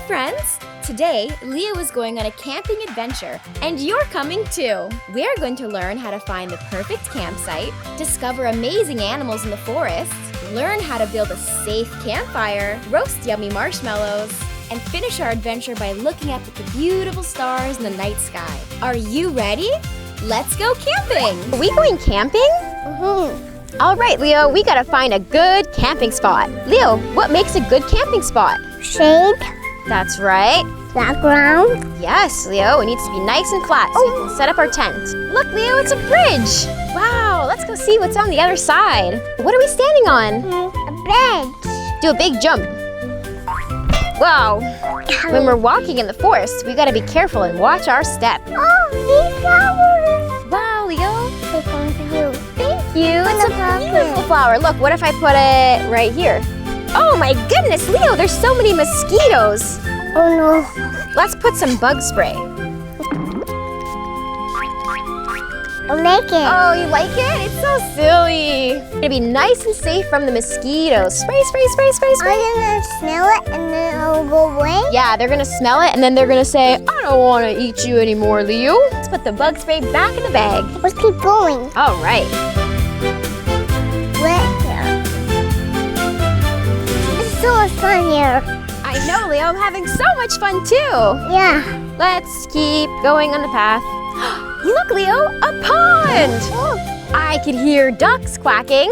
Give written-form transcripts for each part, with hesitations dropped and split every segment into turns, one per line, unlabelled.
friends! Today, Leo is going on a camping adventure, and you're coming too! We're going to learn how to find the perfect campsite, discover amazing animals in the forest, learn how to build a safe campfire, roast yummy marshmallows, and finish our adventure by looking up at the beautiful stars in the night sky. Are you ready? Let's go camping! Are we going camping?
Mm-hmm.
All right, Leo, we gotta find a good camping spot. Leo, what makes a good camping spot?
Shade.
That's right.
Flat ground.
Yes, Leo, it needs to be nice and flat so we can set up our tent. Look, Leo, it's a bridge. Wow, let's go see what's on the other side. What are we standing on?
A bridge.
Do a big jump. Wow. When we're walking in the forest, we gotta be careful and watch our step.
Oh, these flowers.
Wow, Leo.
They come to you.
Thank you. It's a beautiful flower. Look, what if I put it right here? Oh my goodness, Leo, there's so many mosquitoes.
Oh no.
Let's put some bug spray.
I like it.
Oh, you like it? It's so silly. It's gonna be nice and safe from the mosquitoes. Spray, spray, spray, spray, spray.
I'm gonna smell it and then it'll go away.
Yeah, they're gonna smell it and then they're gonna say, I don't wanna eat you anymore, Leo. Let's put the bug spray back in the bag.
Let's keep going.
All right.
Wet here. It's so much fun here.
I know, Leo, I'm having so much fun too.
Yeah.
Let's keep going on the path. Look, Leo, a pond!
Oh,
I could hear ducks quacking.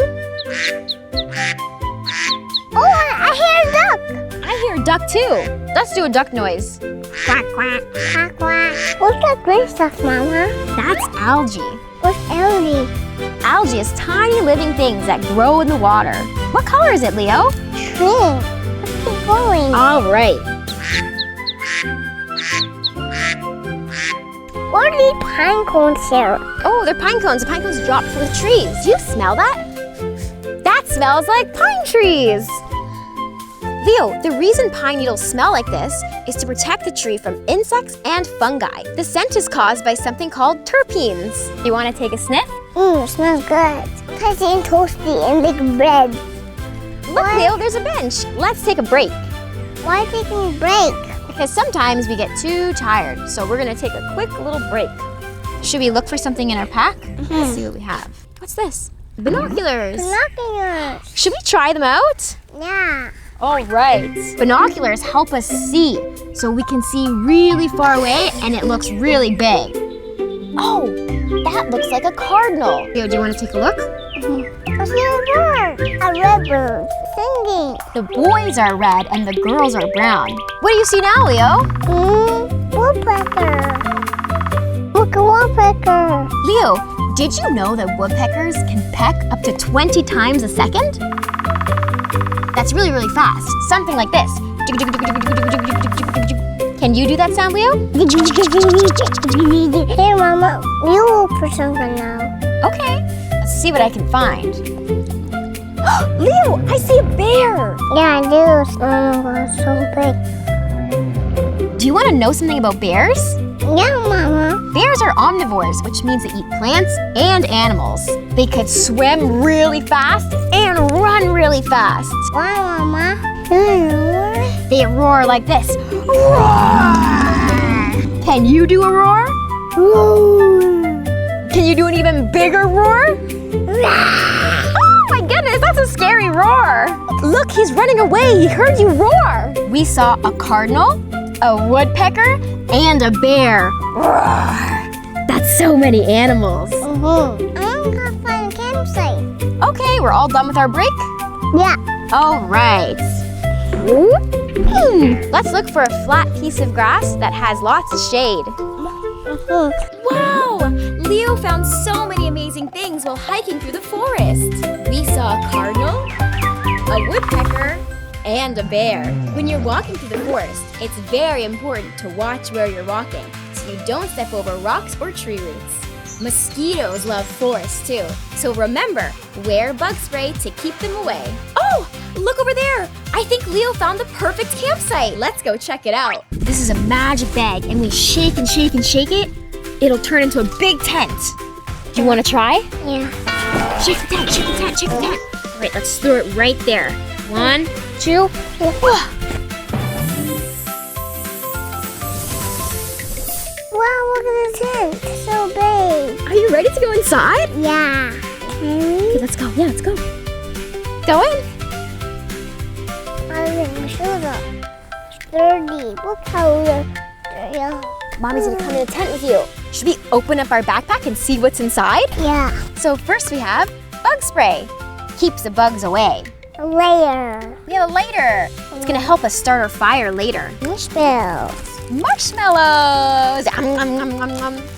I hear a duck.
I hear a duck too. Let's do a duck noise.
Quack, quack, quack, quack. What's that green stuff, Mama?
That's algae.
What's algae?
Algae is tiny living things that grow in the water. What color is it, Leo?
Green. Let's keep going.
All right.
What are these pine cones here?
Oh, they're pine cones. The pine cones dropped from the trees. Do you smell that? That smells like pine trees. Leo, the reason pine needles smell like this is to protect the tree from insects and fungi. The scent is caused by something called terpenes. You want to take a sniff?
It smells good. Tasty and toasty and like bread.
Look, Leo, there's a bench. Let's take a break.
Why taking a break?
Because sometimes we get too tired, so we're gonna take a quick little break. Should we look for something in our pack? Let's see what we have. What's this? Binoculars.
Binoculars.
Should we try them out?
Yeah.
All right. Binoculars help us see, so we can see really far away and it looks really big. Oh, that looks like a cardinal. Leo, do you want to take a look?
I see a bird. A red bird singing.
The boys are red and the girls are brown. What do you see now, Leo?
Woodpecker. Look, a woodpecker.
Leo, did you know that woodpeckers can peck up to 20 times a second? That's really, really fast. Something like this. Can you do that sound, Leo?
Hey, Mama, you look for something now.
Okay, let's see what I can find. Leo, I see a bear.
Yeah, I do. Oh my God, so big.
Do you want to know something about bears?
Yeah, Mama.
Bears are omnivores, which means they eat plants and animals. They could swim really fast and run really fast.
Why, Mama? Do you roar?
They roar like this. Roar! Can you do a roar?
Roar.
Can you do an even bigger roar? Oh my goodness, that's a scary roar. Look, he's running away. He heard you roar. We saw a cardinal, a woodpecker, and a bear. Roar. That's so many animals.
I'm gonna find a campsite.
Okay, we're all done with our break?
Yeah.
All right. Let's look for a flat piece of grass that has lots of shade. Wow! Leo found so many amazing things while hiking through the forest. We saw a cardinal, a woodpecker, and a bear. When you're walking through the forest, it's very important to watch where you're walking so you don't step over rocks or tree roots. Mosquitoes love forests too, so remember, wear bug spray to keep them away. Oh, look over there! I think Leo found the perfect campsite. Let's go check it out. This is a magic bag, and we shake and shake and shake it. It'll turn into a big tent. Do you want to try?
Yeah.
Shake the tent, shake the tent, shake the tent. All right, let's throw it right there. 1, 2.
tent. So big.
Are you ready to go inside?
Yeah.
Okay, let's go. Yeah, let's go. Go in.
My shoes are sturdy. Look how they're
Mommy's gonna come in the tent with you. Should we open up our backpack and see what's inside?
Yeah.
So first we have bug spray. Keeps the bugs away.
A layer.
We have a lighter. It's gonna help us start our fire later.
Marshmallows.
Marshmallows.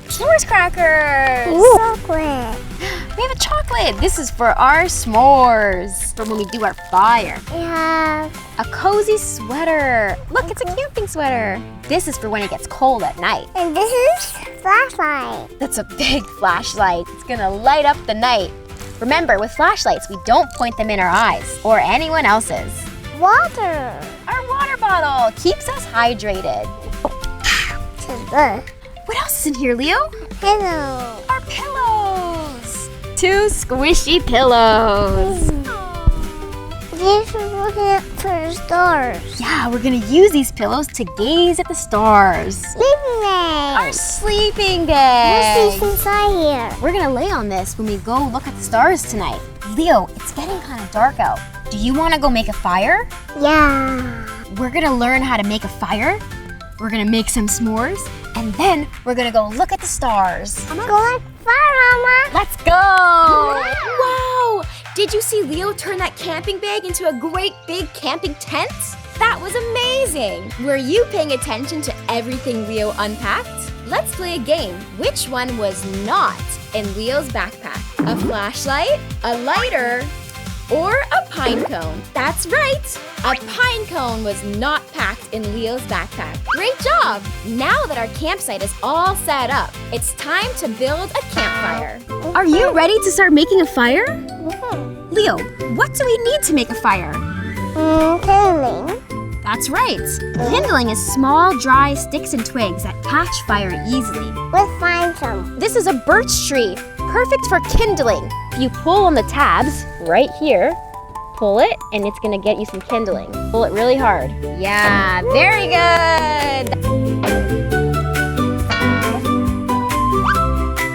S'mores crackers.
Chocolate.
We have a chocolate. This is for our s'mores, for when we do our fire.
We have
A cozy sweater. Look, it's a camping sweater. This is for when it gets cold at night.
and this is flashlight.
That's a big flashlight. It's gonna light up the night. Remember, with flashlights, we don't point them in our eyes or anyone else's.
Water.
Our water bottle keeps us hydrated. What else is in here, Leo?
Hello.
Our pillows. 2 squishy pillows.
This is looking up for the stars.
Yeah, we're gonna use these pillows to gaze at the stars.
Sleeping bag.
Our sleeping
What's
bag.
this inside here?
We're gonna lay on this when we go look at the stars tonight. Leo, it's getting kind of dark out. Do you wanna go make a fire?
Yeah.
We're gonna learn how to make a fire. We're gonna make some s'mores, and then we're gonna go look at the stars.
I'm going far, Mama.
Let's go! Wow! Did you see Leo turn that camping bag into a great big camping tent? That was amazing! Were you paying attention to everything Leo unpacked? Let's play a game. Which one was not in Leo's backpack? A flashlight, a lighter, or a pine cone? That's right! A pine cone was not packed in Leo's backpack. Great job! Now that our campsite is all set up, it's time to build a campfire. Are you ready to start making a fire? Leo, what do we need to make a fire?
Kindling.
That's right. Kindling is small, dry sticks and twigs that catch fire easily.
Let's find some.
This is a birch tree, perfect for kindling. If you pull on the tabs right here, pull it, and it's gonna get you some kindling. Pull it really hard. Yeah, very good.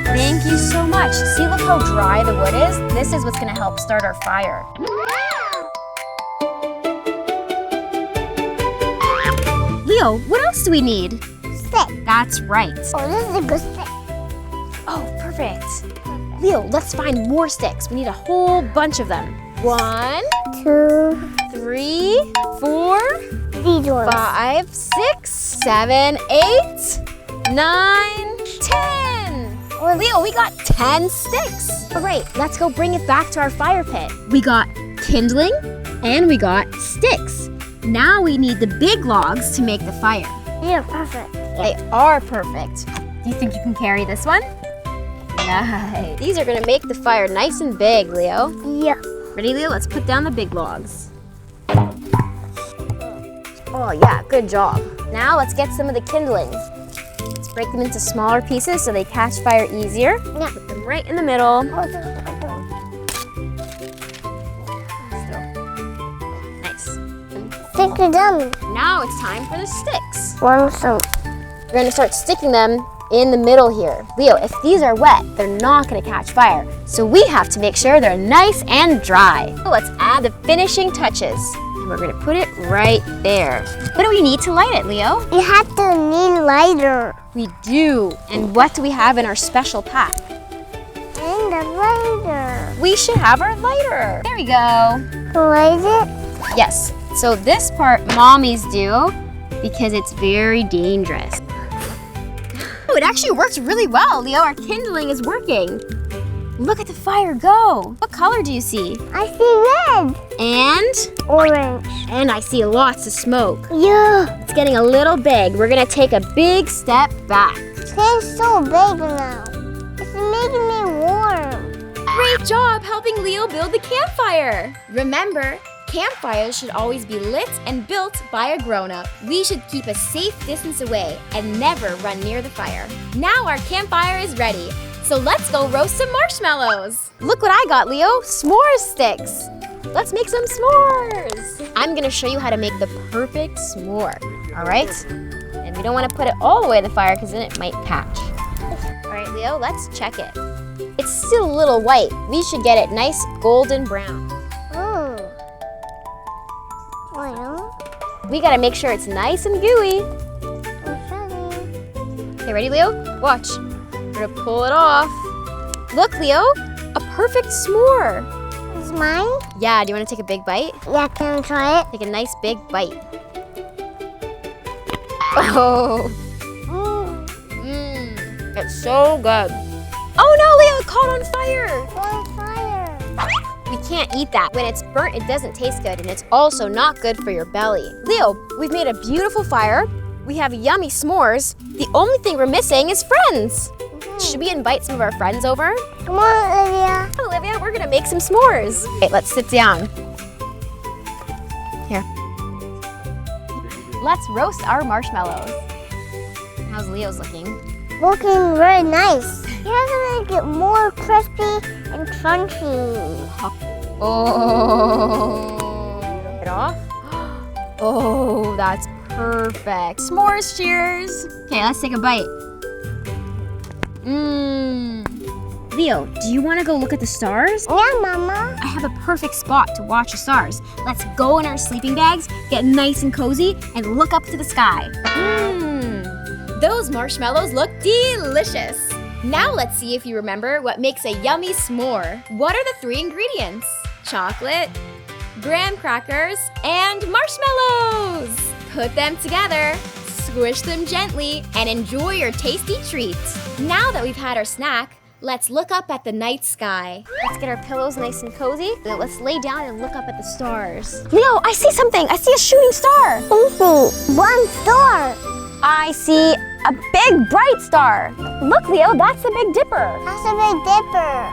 Thank you so much. See, look how dry the wood is? This is what's gonna help start our fire. Leo, what else do we need?
Stick.
That's right.
Oh, this is a good stick.
Oh, perfect. Leo, let's find more sticks. We need a whole bunch of them. 1,
2,
3, 4,
these ones.
5, 6, 7, 8, 9, 10. Well, Leo, we got 10 sticks. All right, let's go bring it back to our fire pit. We got kindling and we got sticks. Now we need the big logs to make the fire.
They're perfect.
They are perfect. Do you think you can carry this one? Nice. These are gonna make the fire nice and big, Leo.
Yeah.
Ready, Leo? Let's put down the big logs. Oh yeah, good job. Now let's get some of the kindling. Let's break them into smaller pieces so they catch fire easier.
Yeah.
Put them right in the middle. Nice.
Stick it down.
Now it's time for the sticks.
One some.
We're gonna start sticking them in the middle here. Leo, if these are wet, they're not gonna catch fire. So we have to make sure they're nice and dry. Let's add the finishing touches. And we're gonna put it right there. What do we need to light it, Leo?
You have to need lighter.
We do. And what do we have in our special pack?
And the lighter.
We should have our lighter. There we go.
What is it?
Yes. So this part mommies do because it's very dangerous. Oh, it actually works really well, Leo. Our kindling is working. Look at the fire go. What color do you see?
I see red.
And
Orange.
I see lots of smoke.
Yeah.
It's getting a little big. We're gonna take a big step back.
It's so big now. It's making me warm.
Great job helping Leo build the campfire. Remember, campfires should always be lit and built by a grown-up. We should keep a safe distance away and never run near the fire. Now our campfire is ready, so let's go roast some marshmallows. Look what I got, Leo, s'more sticks. Let's make some s'mores. I'm gonna show you how to make the perfect s'more, all right? And we don't wanna put it all the way in the fire because then it might catch. All right, Leo, let's check it. It's still a little white. We should get it nice golden brown.
Oh. Well.
We gotta make sure it's nice and gooey. Okay, ready, Leo? Watch. We're gonna pull it off. Look, Leo, a perfect s'more.
Is mine?
Yeah, do you wanna take a big bite?
Yeah, can I try it?
Take a nice big bite. Oh. It's so good. Oh no, Leo, it caught on fire.
On fire.
We can't eat that. When it's burnt, it doesn't taste good, and it's also not good for your belly. Leo, we've made a beautiful fire. We have yummy s'mores. The only thing we're missing is friends. Should we invite some of our friends over?
Come on, Olivia.
Olivia, we're gonna make some s'mores. Okay, let's sit down. Here. Let's roast our marshmallows. How's Leo's looking?
Looking very nice. You have to make it more crispy and crunchy.
Oh. Get off. Oh, that's perfect. S'mores, cheers. Okay, let's take a bite. Leo, do you want to go look at the stars?
Yeah, Mama.
I have a perfect spot to watch the stars. Let's go in our sleeping bags, get nice and cozy, and look up to the sky. Those marshmallows look delicious. Now let's see if you remember what makes a yummy s'more. What are the 3 ingredients? Chocolate, graham crackers, and marshmallows. Put them together, squish them gently, and enjoy your tasty treat. Now that we've had our snack, let's look up at the night sky. Let's get our pillows nice and cozy. Now let's lay down and look up at the stars. Leo, I see something. I see a shooting star.
Easy. One star.
I see a big bright star. Look, Leo, that's the Big Dipper.
That's a Big Dipper.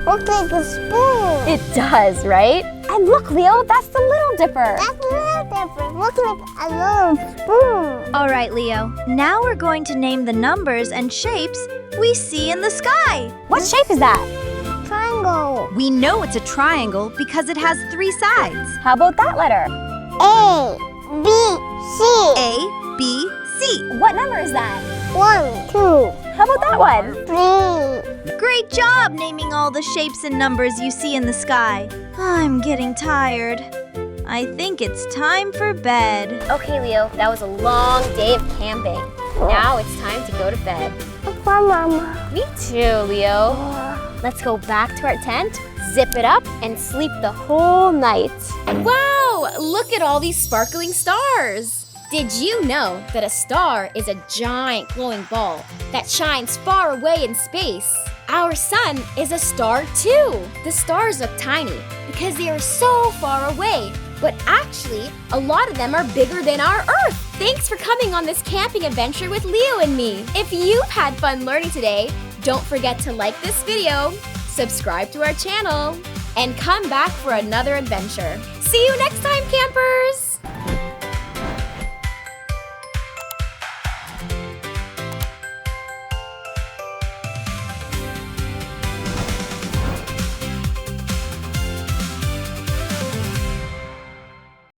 Looks like a spoon.
It does, right? And look, Leo, that's the Little Dipper.
That's a Little Dipper. Looks like a little spoon.
All right, Leo. Now we're going to name the numbers and shapes we see in the sky.
What shape is that?
Triangle.
We know it's a triangle because it has 3 sides.
How about that letter?
A, B, C.
A, B, C.
What number is that?
1, 2,
How about that one?
3.
Great job naming all the shapes and numbers you see in the sky. I'm getting tired. I think it's time for bed.
Okay, Leo, that was a long day of camping. Now it's time to go to bed.
Bye, Mama.
Me too, Leo. Let's go back to our tent, zip it up, and sleep the whole night. Wow, look at all these sparkling stars. Did you know that a star is a giant glowing ball that shines far away in space? Our sun is a star too. The stars look tiny because they are so far away, but actually, a lot of them are bigger than our Earth. Thanks for coming on this camping adventure with Leo and me. If you've had fun learning today, don't forget to like this video, subscribe to our channel, and come back for another adventure. See you next time, campers!